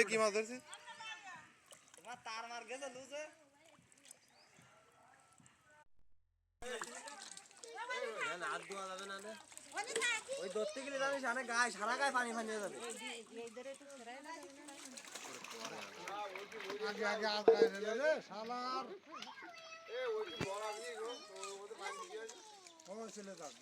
কি মাছ ধরছি তোমার তার মার গেছে লুজে হাত ধোয়া যাবে না রে ওই ধরতে গেলে জানিস অনেক গায়ে সারা গায়ে পানি ফানি হয়ে যাবে আগে আগে আলকায় ফেলে রে শালার ও চলে যাক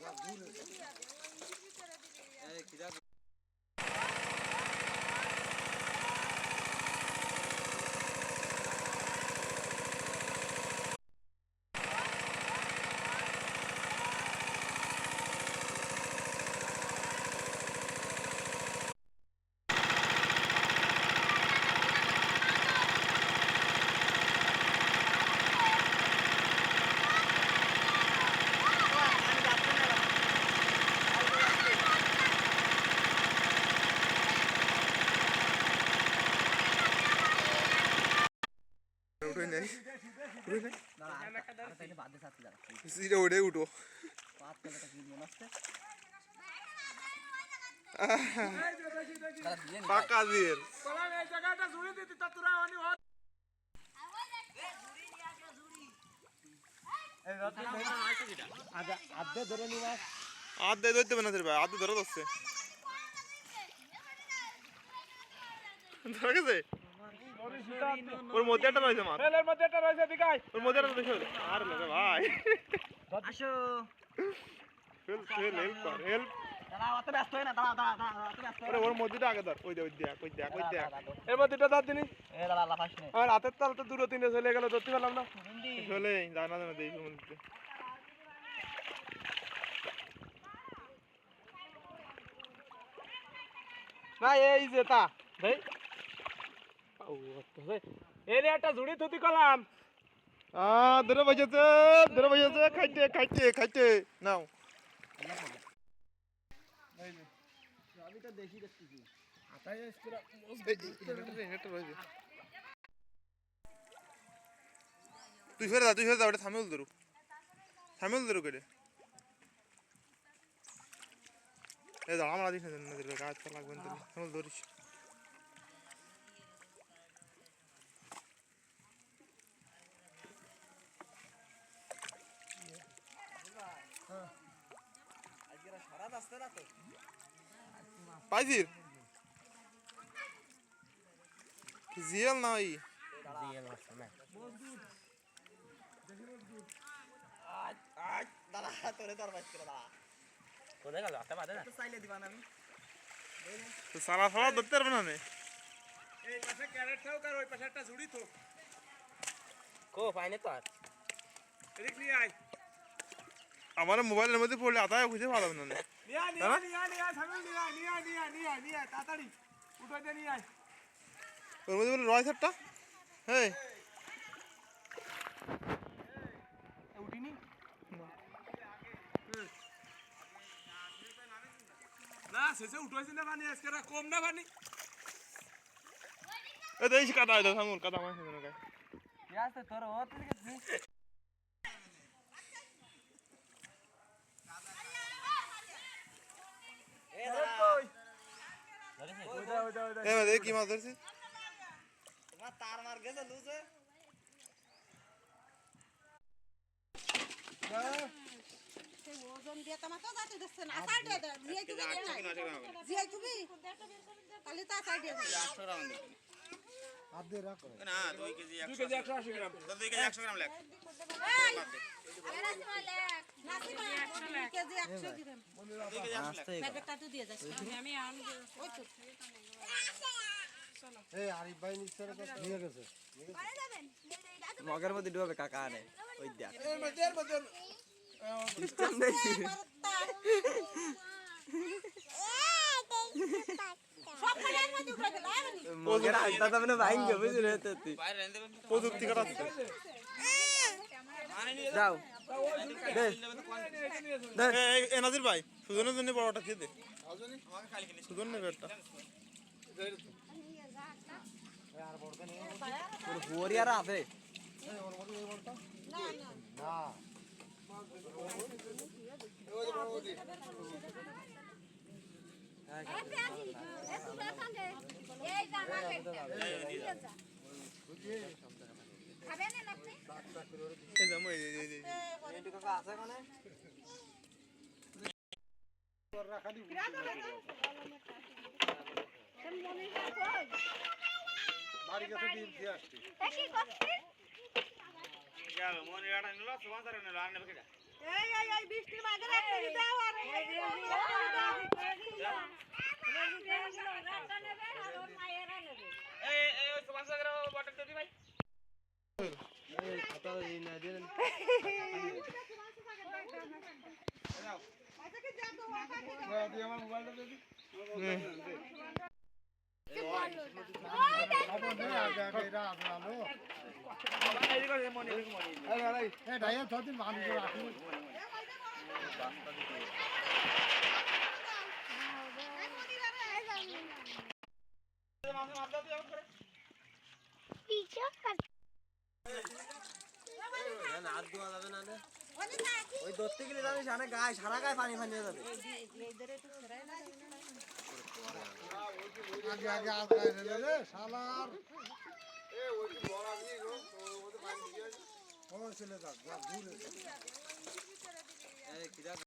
দূরে উঠো পাকা দিয়ে আধে ধরতে হবে না ভাই আধে ধরে ধরছে ধরে গেছে ওর মধ্যে একটা রয়েছে মাছ এর মধ্যে একটা রয়েছে দিকাই ওর মধ্যে একটা রয়েছে আর লাগে ভাই আসো হেল্প কর হেল্প দাঁড়া অত ব্যস্ত হয় না দাঁড়া অত ব্যস্ত আরে ওর মধ্যে আগে ধর ওই দেখ এর মধ্যে এটা দাঁত দিনি এ দাঁড়া লাফাস নে আর হাতের তাল তো দূরে তিনে চলে গেল ধরতে পারলাম না চলে জানা জানা দেই মধ্যে না এই যে তা ভাই এর একটা ঝুড়ি থুতি করলাম ধরে বসেছে খাইতে নাও আমি তো দেখি দেখতেছি তুই ফেরে যা ওটা থামিল ধরু কেটে এ দাঁড়া আমার দিস না গাছ তো লাগবে না থামিল ধরিস পাইছিস জিয়াল নাই দাঁড়া তোরে তোর বাইক করে দাঁড়া কোথায় গেল হাতে বাঁধে না চাইলে দিবা না আমি সারা ধরতে পারবে না এই পাশে ক্যারেট থাক আর ওই পাশে একটা ঝুড়ি তো কো পাইনে তো আর এদিক নিয়ে আয় আমার মোবাইলের মধ্যে পড়লে আতায় খুঁজে পাওয়া যাবে না নিয়ে তাড়াতাড়ি উঠে দে নিয়ে আয় ওর মধ্যে বলে রয় স্যারটা হ্যাঁ উঠিনি না শেষে উঠেছি না পানি আজকে কম না পানি এই কাদা দাও সামুল কাদা মাছ না গায় ইয়াতে তোর ওতে গেছিস কি মাছ ধরছি তোমার তার মার গেছে লুজে ওজন দিয়ে তোমার তো যাতে দিচ্ছে না আসার দিয়ে দে জিয়াই তুমি জিয়াই তুমি তাহলে তো আসার দিয়ে 800 গ্রাম আদে রাখো না 2 কেজি 180 গ্রাম 2 কেজি 100 গ্রাম লেখ এই এরা সময় লেখ নাসিমা 2 কেজি 100 গ্রাম 2 কেজি 100 লেখ প্যাকেটটা তো দিয়ে যাস আমি আনবো ওই তো এই আরিফ ভাই নিচের কাছে নিয়ে গেছে মগের মধ্যে ডুবে কাকা আনে ওই দেখ এর মধ্যে মগের আইতা তো মানে ভাই গে বুঝছ রে তুই প্রযুক্তি করা আছে যাও এ নাজির ভাই সুজনের জন্য বড়টা খেয়ে দে সুজন নেবে একটা হুয়ারিয়ার আছে না এই যে মই এই যে এটু কাকা আছে কোনে বাড়ি গেছে ডিম দিয়ে আসছি গেল মনিরাটা নিল সুবাসারে নিল আর নেবে কিটা এই বৃষ্টির মাঝে রাখতে দাও আর এই সুবাসারে বটল দিদি ভাই এই খাতা এই না দেন দিয়ে আমার মোবাইলটা দিয়ে দিই আগে আগে এটা আসলাম এই ডাইয়া ছদিন মানুষ রাখি না হাত ধোয়া যাবে না ওই ধরতে গেলে জানিস সারা গায়ে পানি ফানি যাবে আগে আগে আলগায় রে শালার ও চলে যাক দূরে এই কিরা